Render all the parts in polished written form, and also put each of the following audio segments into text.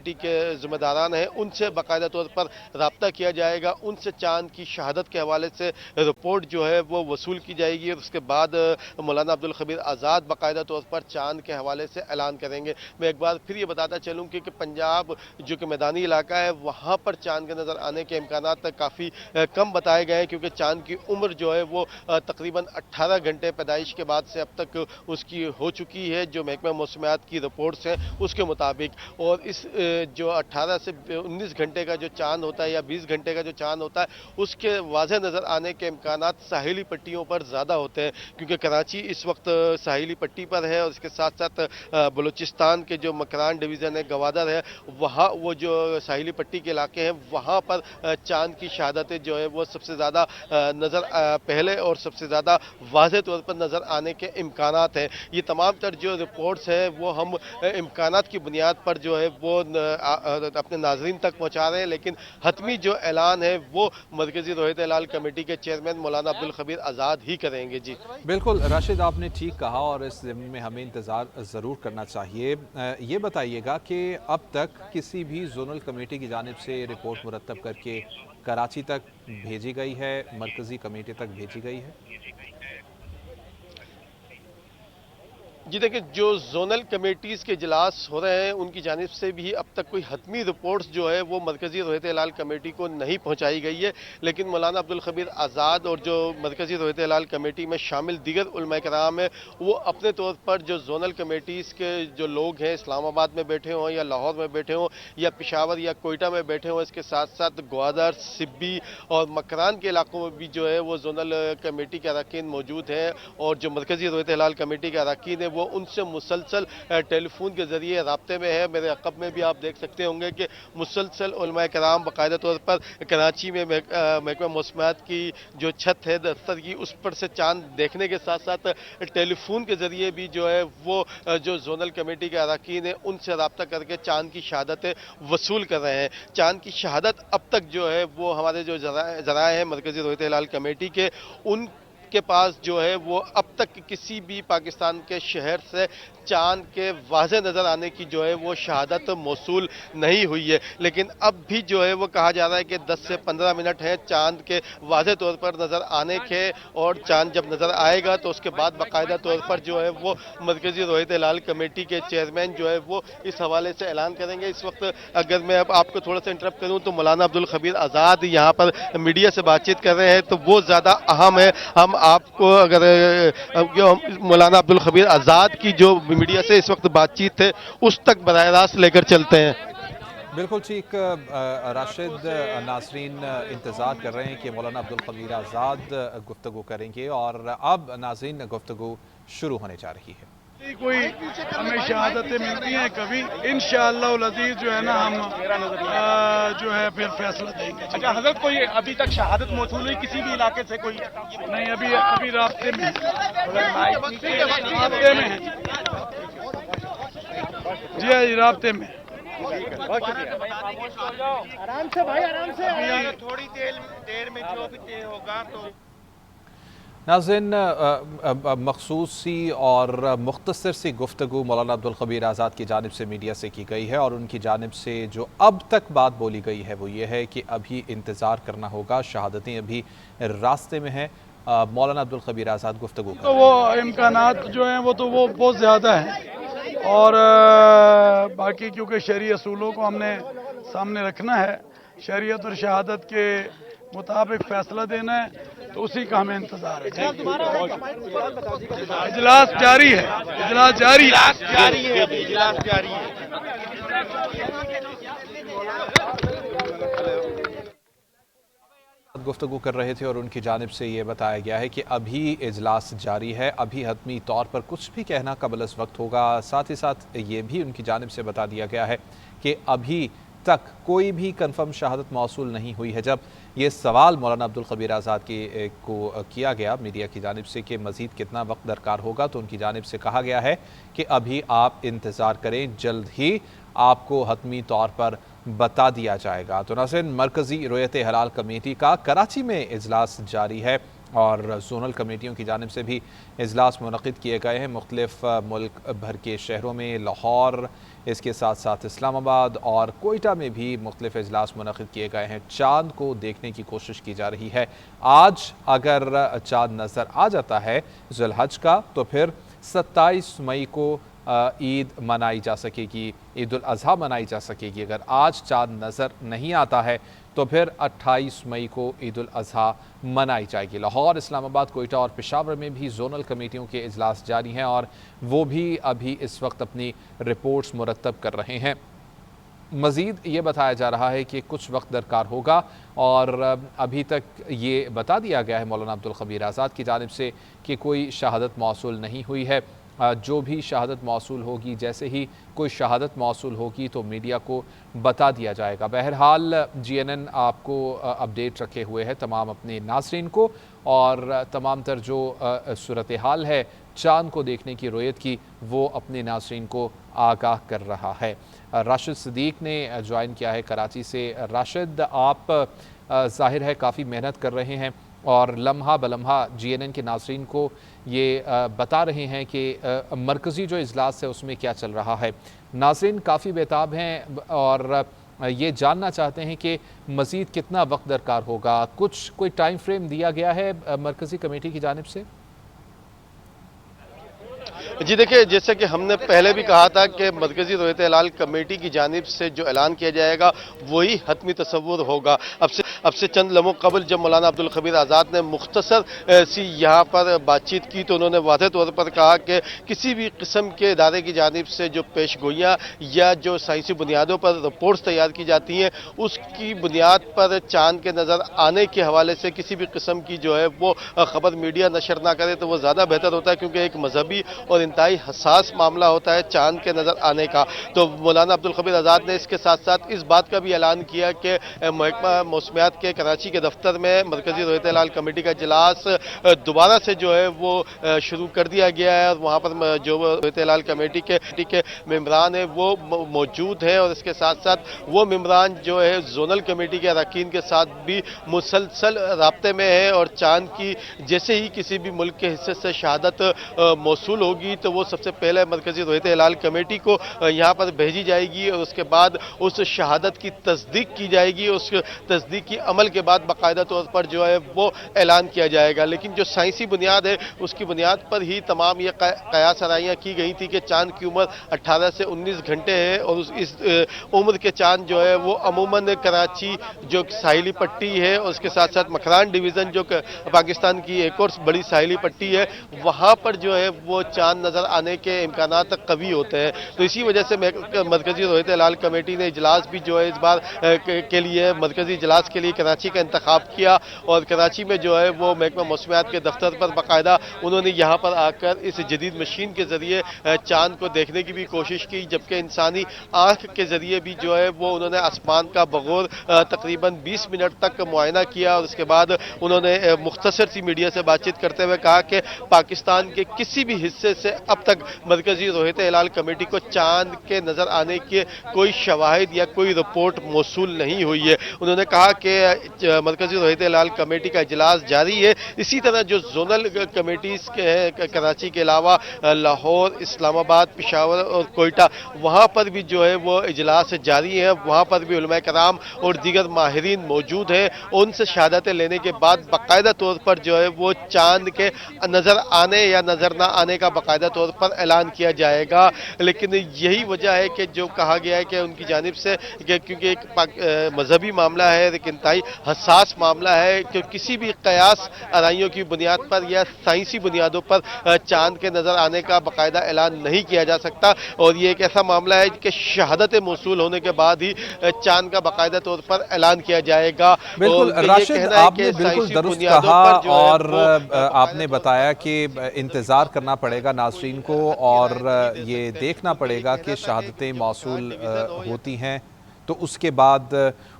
के जिम्मेदारान हैं उनसे बाकायदा तौर पर रब्ता किया जाएगा, उनसे चांद की शहादत के हवाले से रिपोर्ट जो है वो वसूल की जाएगी और उसके बाद मौलाना अब्दुल खबीर आज़ाद बाकायदा तौर पर चांद के हवाले से ऐलान करेंगे। मैं एक बार फिर ये बताता चलूँ कि पंजाब जो कि मैदानी इलाका है वहाँ पर चांद के नज़र आने के इम्कान काफ़ी कम बताए गए हैं, क्योंकि चांद की उम्र जो है वो तकरीबन 18 घंटे पैदाइश के बाद से अब तक उसकी हो चुकी है, जो महकमा मौसमियात की रिपोर्ट्स हैं उसके मुताबिक। और इस जो 18 से 19 घंटे का जो चांद होता है या 20 घंटे का जो चांद होता है उसके वाज़ेह नज़र आने के इम्कानात साहिली पट्टियों पर ज़्यादा होते हैं, क्योंकि कराची इस वक्त साहिली पट्टी पर है और इसके साथ साथ बलूचिस्तान के जो मकरान डिवीज़न है, गवादर है, वहाँ वो जो साहिली पट्टी के इलाके हैं वहाँ पर चांद की शहादतें जो है वो सबसे ज़्यादा नज़र पहले और सबसे ज़्यादा वाज़ेह तौर पर नज़र आने के इम्कानात हैं। ये तमाम तर जो रिपोर्ट्स हैं वो हम इम्कानात की बुनियाद पर जो है वो अपने नाजरीन तक पहुँचा रहे हैं, लेकिन हतमी जो ऐलान है वो मरकज़ी रोहित हिलाल कमेटी के चेयरमैन मौलाना अब्दुल खबीर आज़ाद ही करेंगे। जी बिल्कुल राशिद, आपने ठीक कहा और इस ज़िम्मे में हमें इंतज़ार ज़रूर करना चाहिए। ये बताइएगा कि अब तक किसी भी जोनल कमेटी की जानिब से रिपोर्ट मुरतब करके कराची तक भेजी गई है, मरकज़ी कमेटी तक भेजी गई है? जी देखिए, जो जोनल कमेटीज़ के इजलास हो रहे हैं उनकी जानिब से भी अब तक कोई हतमी रिपोर्ट्स जो है वो मरकज़ी रोहित हिलाल कमेटी को नहीं पहुंचाई गई है, लेकिन मौलाना अब्दुल खबीर आज़ाद और जो मरकज़ी रोहित हिलाल कमेटी में शामिल दीगर उलमा कराम है वो अपने तौर पर जो जोनल कमेटीज़ के जो लोग हैं इस्लामाबाद में बैठे हों या लाहौर में बैठे हों या पेशावर या कोयटा में बैठे हों, इसके साथ साथ ग्वादर, सिब्बी और मकरान के इलाकों में भी जो है वो जोनल कमेटी के अरकान मौजूद हैं और जो मरकज़ी रोहित हिलाल कमेटी के अरकान है वो उनसे मुसलसल टेलीफोन के जरिए राब्ते में है। मेरे अक़ब में भी आप देख सकते होंगे कि मुसलसल उलमा कराम बाकायदा तौर पर कराची में महकमा मौसमियात की जो छत है दफ्तर की उस पर से चांद देखने के साथ साथ टेलीफोन के जरिए भी जो है वो जो जोनल कमेटी के अरकान है उनसे रब्ता करके चांद की शहादतें वसूल कर रहे हैं। चांद की शहादत अब तक जो है वो हमारे जो ज़राए हैं मरकज़ी रोहित हिलाल कमेटी के उन के पास जो है वो अब तक किसी भी पाकिस्तान के शहर से चांद के वाज़ेह नज़र आने की जो है वो शहादत मौसूल नहीं हुई है, लेकिन अब भी जो है वो कहा जा रहा है कि 10 से 15 मिनट है चांद के वाज़ेह तौर पर नज़र आने के, और चांद जब नज़र आएगा तो उसके बाद बाकायदा तौर पर जो है वो मरकज़ी रोहित हिलाल कमेटी के चेयरमैन जो है वो इस हवाले से ऐलान करेंगे। इस वक्त अगर मैं अब आपको थोड़ा सा इंटरप्ट करूँ तो मौलाना अब्दुल खबीर आज़ाद यहाँ पर मीडिया से बातचीत कर रहे हैं, तो वो ज़्यादा अहम है। हम आपको अगर मौलाना अब्दुल खबीर आज़ाद की जो मीडिया से इस वक्त बातचीत है उस तक बराह रास्त लेकर चलते हैं। बिल्कुल ठीक राशिद, नाजरीन इंतज़ार कर रहे हैं कि मौलाना अब्दुल खबीर आज़ाद गुफ्तगू करेंगे और अब नाजरीन गुफ्तगू शुरू होने जा रही है। कोई हमें शहादतें मिलती हैं कभी इंशाअल्लाह उल अज़ीज़ जो है ना हम जो है फिर फैसला देंगे। अच्छा हजरत, कोई अभी तक शहादत मौसूल हुई किसी भी इलाके से? कोई नहीं, अभी राब्ते में राब्ते में है जी, हाँ जी राब्ते में। आराम से भाई, आराम से। थोड़ी देर में जो भी तय होगा तो नाज़रीन, मखसूसी और मुख्तसर सी गुफ्तगू मौलाना अब्दुल खबीर आज़ाद की जानिब से मीडिया से की गई है और उनकी जानिब से जो अब तक बात बोली गई है वो ये है कि अभी इंतज़ार करना होगा, शहादतें अभी रास्ते में हैं। मौलाना अब्दुल खबीर आज़ाद गुफ्तगू तो वो इम्कानात जो हैं वो बहुत ज़्यादा हैं और बाकी क्योंकि शरई असूलों को हमने सामने रखना है, शरीयत और शहादत के मुताबिक फैसला देना है, तो उसी का हमें इंतजार है। इजलास जारी है, इजलास जारी है। गुफ्तगू कर रहे थे और उनकी जानिब से ये बताया गया है कि अभी इजलास जारी है, अभी हतमी तौर पर कुछ भी कहना कबल अज़ वक्त होगा। साथ ही साथ ये भी उनकी जानिब से बता दिया गया है कि अभी तक कोई भी कन्फर्म शहादत मौसूल नहीं हुई है। जब ये सवाल मौलाना अब्दुल खबीर आज़ाद को किया गया मीडिया की जानिब से कि मज़ीद कितना वक्त दरकार होगा, तो उनकी जानिब से कहा गया है कि अभी आप इंतज़ार करें, जल्द ही आपको हतमी तौर पर बता दिया जाएगा। तो नाज़रीन, मरकज़ी रोहित हिलाल कमेटी का कराची में इजलास जारी है और जोनल कमेटियों की जानिब से भी इजलास मुनक़िद किए गए हैं मुख्तलिफ मुल्क भर के शहरों में। लाहौर, इसके साथ साथ इस्लामाबाद और कोयटा में भी मुख्तलिफ इजलास मुनक़िद किए गए हैं। चाँद को देखने की कोशिश की जा रही है। आज अगर चाँद नज़र आ जाता है ज़ुल्हज का, तो फिर 27 मई को ईद मनाई जा सकेगी, ईद उल अज़हा मनाई जा सकेगी। अगर आज चाँद नज़र नहीं आता है तो फिर 28 मई को ईद उल अज़हा मनाई जाएगी। लाहौर, इस्लामाबाद, कोयटा और पेशावर में भी जोनल कमेटियों के इजलास जारी हैं और वो भी अभी इस वक्त अपनी रिपोर्ट्स मुरतब कर रहे हैं। मज़ीद ये बताया जा रहा है कि कुछ वक्त दरकार होगा और अभी तक ये बता दिया गया है मौलाना अब्दुल ख़बीर आज़ाद की जानिब से कि कोई शहादत मौसूल नहीं हुई है। जो भी शहादत मौसूल होगी, जैसे ही कोई शहादत मौसूल होगी तो मीडिया को बता दिया जाएगा। बहरहाल GNN आपको अपडेट रखे हुए है तमाम अपने नाज़रीन को, और तमाम तर जो सूरत हाल है चाँद को देखने की रोयत की, वो अपने नाज़रीन को आगाह कर रहा है। राशिद सिद्दीक ने ज्वाइन किया है कराची से। राशिद, आप ज़ाहिर है काफ़ी मेहनत कर रहे हैं और लम्हा बलम्हा GNN के नाज़रीन को ये बता रहे हैं कि मरकज़ी जो इजलास है उसमें क्या चल रहा है। नाज़रीन काफ़ी बेताब हैं और ये जानना चाहते हैं कि मज़ीद कितना वक्त दरकार होगा। कोई टाइम फ्रेम दिया गया है मरकज़ी कमेटी की जानिब से? जी देखिए, जैसे कि हमने पहले भी कहा था कि मरकज़ी रोयत हिलाल कमेटी की जानिब से जो ऐलान किया जाएगा वही हतमी तसव्वुर होगा। अब से चंद लम्हों कबल जब मौलाना अब्दुल ख़बीर आज़ाद ने मुख्तसर सी यहाँ पर बातचीत की तो उन्होंने वाज़ेह तौर पर कहा कि किसी भी किस्म के इदारे की जानिब से जो पेश गोइयाँ या जो साइंसी बुनियादों पर रिपोर्ट्स तैयार की जाती हैं, उसकी बुनियाद पर चाँद के नज़र आने के हवाले से किसी भी किस्म की जो है वो ख़बर मीडिया नशर ना करे तो वो ज़्यादा बेहतर होता है, क्योंकि एक मजहबी और इंतहाई हसास मामला होता है चाँद के नज़र आने का। तो मौलाना अब्दुल ख़बीर आज़ाद ने इसके साथ साथ इस बात का भी ऐलान किया कि महकमा मौसमियात के कराची के दफ्तर में मरकज़ी रोयत हिलाल कमेटी का इजलास दोबारा से जो है वो शुरू कर दिया गया है और वहाँ पर जो रोयत हिलाल कमेटी के मेम्बरान है वो मौजूद हैं और इसके साथ साथ वो मेम्बरान जो है जोनल कमेटी के अरकान के साथ भी मुसलसल राब्ते में है और चाँद की जैसे ही किसी भी मुल्क के हिस्से से शहादत मौसूल होगी तो वो सबसे पहले मरकज़ी रोयत हिलाल कमेटी को यहाँ पर भेजी जाएगी और उसके बाद उस शहादत की तस्दीक की जाएगी। उस तस्दीक की अमल के बाद बाकायदा तौर पर जो है वो ऐलान किया जाएगा। लेकिन जो साइंसी बुनियाद है उसकी बुनियाद पर ही तमाम ये कयास आराइयाँ की गई थी कि चाँद की उम्र 18 से 19 घंटे है और इस उम्र के चाँद जो है वो अमूमन कराची जो साहिली पट्टी है और उसके साथ साथ मकरान डिवीज़न जो पाकिस्तान की एक और बड़ी साहिली पट्टी है, वहाँ पर जो है वो चाँद नज़र आने के इम्कानात कवी होते हैं। तो इसी वजह से मरकज़ी रोयत हिलाल कमेटी ने इजलास भी जो है इस बार के लिए मरकज़ी इजलास के लिए कराची का इंतखाब किया और कराची में जो है वो महकमा मौसमियात के दफ्तर पर बाकायदा उन्होंने यहाँ पर आकर इस जदीद मशीन के ज़रिए चाँद को देखने की भी कोशिश की, जबकि इंसानी आँख के ज़रिए भी जो है वो उन्होंने आसमान का बगौर तकरीबन 20 मिनट तक मुआयना किया और उसके बाद उन्होंने मुख्तसर सी मीडिया से बातचीत करते हुए कहा कि पाकिस्तान के किसी भी हिस्से से अब तक मरकज़ी रोयत हिलाल कमेटी को चाँद के नज़र आने के कोई शवाहिद या कोई रिपोर्ट मौसूल नहीं हुई है। उन्होंने कहा कि मरकज़ी रोयत हिलाल कमेटी का इजलास जारी है। इसी तरह जो जोनल कमेटीज़ के हैं कराची के अलावा लाहौर, इस्लामाबाद, पेशावर और कोयटा, वहाँ पर भी जो है वो इजलास जारी है। वहाँ पर भी उलमा कराम और दीगर माहिरीन मौजूद हैं। उनसे शहादतें लेने के बाद बाकायदा तौर पर जो है वो चाँद के नज़र आने या नज़र ना आने का बाकायदा तौर पर ऐलान किया जाएगा। लेकिन यही वजह है कि जो कहा गया है कि उनकी जानिब से क्योंकि एक मजहबी मामला है, एक इंतहाई हसास मामला है कि किसी भी कयास आराइयों की बुनियाद पर या साइंसी बुनियादों पर चाँद के नज़र आने का बाकायदा ऐलान नहीं किया जा सकता और ये एक ऐसा मामला है कि शहादत मौसूल होने के बाद ही चाँद का बाकायदा तौर पर ऐलान किया जाएगा। बिल्कुल राशिद, आपने बिल्कुल दुरुस्त कहा और आपने बताया कि इंतज़ार करना पड़ेगा नाज़रीन को और ये देखना पड़ेगा कि शहादतें मौसूल होती हैं तो उसके बाद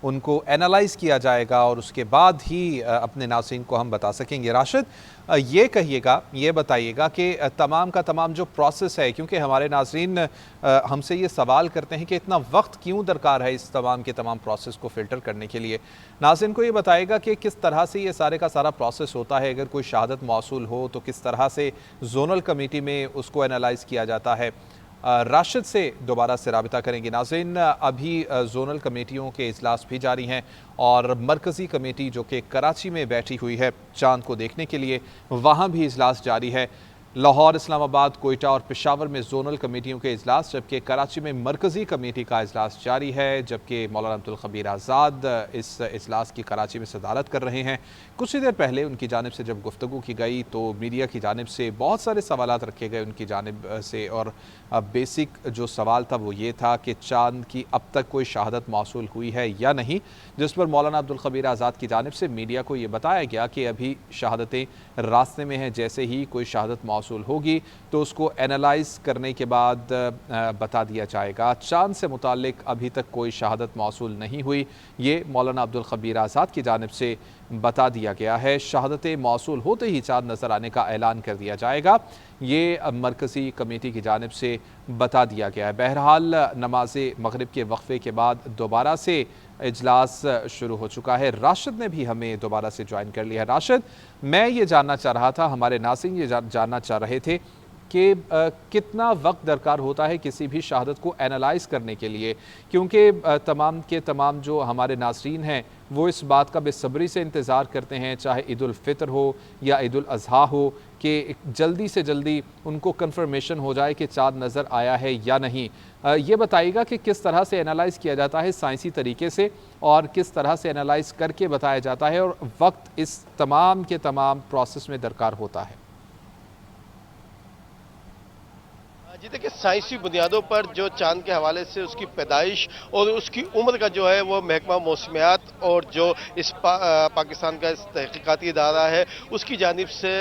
उनको एनालाइज किया जाएगा और उसके बाद ही अपने नाज़रीन को हम बता सकेंगे। राशिद, ये कहिएगा, ये बताइएगा कि तमाम का तमाम जो प्रोसेस है, क्योंकि हमारे नाज़रीन हमसे ये सवाल करते हैं कि इतना वक्त क्यों दरकार है इस तमाम के तमाम प्रोसेस को फ़िल्टर करने के लिए। नाज़रीन को ये बताएगा कि किस तरह से ये सारे का सारा प्रोसेस होता है, अगर कोई शहादत मौसूल हो तो किस तरह से जोनल कमेटी में उसको एनालाइज किया जाता है। राशिद से दोबारा से राबिता करेंगे। नाज़रीन, अभी जोनल कमेटियों के इजलास भी जारी हैं और मरकज़ी कमेटी जो कि कराची में बैठी हुई है चांद को देखने के लिए, वहाँ भी इजलास जारी है। लाहौर, इस्लामाबाद, कोयटा और पेशावर में जोनल कमेटियों के इजलास, जबकि कराची में मरकज़ी कमेटी का इजलास जारी है, जबकि मौलाना अब्दुल खबीर आज़ाद इस इजलास की कराची में सदारत कर रहे हैं। कुछ ही देर पहले उनकी जानिब से जब गुफ्तगू की गई तो मीडिया की जानिब से बहुत सारे सवालात रखे गए उनकी जानिब से, और बेसिक जो सवाल था वो ये था कि चांद की अब तक कोई शहादत मौसूल हुई है या नहीं, जिस पर मौलाना अब्दुल खबीर आज़ाद की जानिब से मीडिया को ये बताया गया कि अभी शहादतें रास्ते में हैं, जैसे ही कोई शहादत मौसूल होगी तो उसको एनालाइज करने के बाद बता दिया जाएगा। चांद से मुतालिक अभी तक कोई शहादत मौसूल नहीं हुई, ये मौलाना अब्दुल खबीर आज़ाद की जानिब से बता दिया गया है। शहादतें मौसूल होते ही चांद नज़र आने का ऐलान कर दिया जाएगा, ये मरकज़ी कमेटी की जानिब से बता दिया गया है। बहरहाल नमाज मगरिब के वक्फे के बाद दोबारा से इजलास शुरू हो चुका है। राशिद ने भी हमें दोबारा से ज्वाइन कर लिया है। राशिद, मैं ये जानना चाह रहा था, हमारे नाज़रीन ये जानना चाह रहे थे कि कितना वक्त दरकार होता है किसी भी शहादत को एनालाइज करने के लिए, क्योंकि तमाम के तमाम जो हमारे नाज़रीन हैं वो इस बात का बेसब्री से इंतज़ार करते हैं, चाहे ईद उल फितर हो या ईद उल अज़हा हो, कि जल्दी से जल्दी उनको कंफर्मेशन हो जाए कि चाँद नज़र आया है या नहीं। ये बताइएगा कि किस तरह से एनालाइज किया जाता है साइंसी तरीके से, और किस तरह से एनालाइज करके बताया जाता है, और वक्त इस तमाम के तमाम प्रोसेस में दरकार होता है। जी देखिए, साइंसी बुनियादों पर जो चांद के हवाले से उसकी पैदाइश और उसकी उम्र का जो है वो महकमा मौसमियात और जो इस पाकिस्तान का इस तहकीकाती इदारा है उसकी जानिब से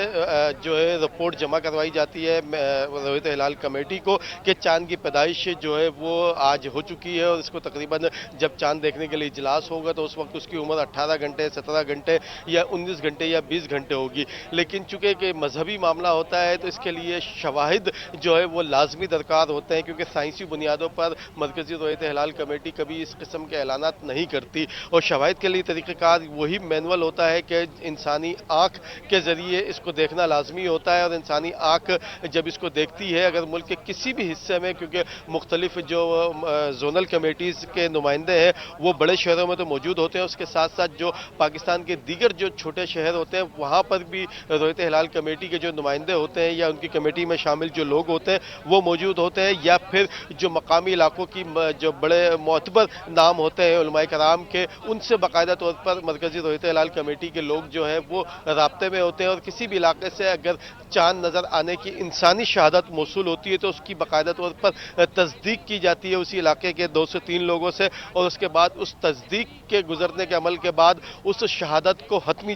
जो है रिपोर्ट जमा करवाई जाती है रोहित हिलाल कमेटी को कि चांद की पैदाइश जो है वो आज हो चुकी है, और इसको तकरीबन जब चांद देखने के लिए इजलास होगा तो उस वक्त उसकी उम्र 18 घंटे, 17 घंटे या 19 घंटे या 20 घंटे होगी। लेकिन चूंकि कि मजहबी मामला होता है तो इसके लिए शवाहिद जो है वो लाजमी दरकार होते हैं, क्योंकि साइंसी बुनियादों पर मरकज़ी रोहित हिलाल कमेटी कभी इस किस्म के ऐलानात नहीं करती, और शवाहिद के लिए तरीक़ेकार वही मैनुअल होता है कि इंसानी आँख के ज़रिए इसको देखना लाजमी होता है, और इंसानी आँख जब इसको देखती है अगर मुल्क के किसी भी हिस्से में, क्योंकि मुख्तलिफ जो जोनल कमेटीज़ के नुमाइंदे हैं वो बड़े शहरों में तो मौजूद होते हैं, उसके साथ साथ जो पाकिस्तान के दीगर जो छोटे शहर होते हैं वहाँ पर भी रोहित हिलाल कमेटी के जो नुमाइंदे होते हैं या उनकी कमेटी में शामिल जो लोग होते हैं वो मौजूद होते हैं, या फिर जो मकामी इलाकों की जो बड़े मोतबर नाम होते हैं उलमाए कराम के, उनसे बाकायदा तौर पर मरकज़ी रोहित हिलाल कमेटी के लोग जो हैं वो राब्ते में होते हैं। और किसी भी इलाके से अगर चांद नज़र आने की इंसानी शहादत मौसूल होती है तो उसकी बाकायदा तौर पर तस्दीक की जाती है उसी इलाके के 2 से 3 लोगों से, और उसके बाद उस तस्दीक के गुजरने के अमल के बाद उस शहादत को हतमी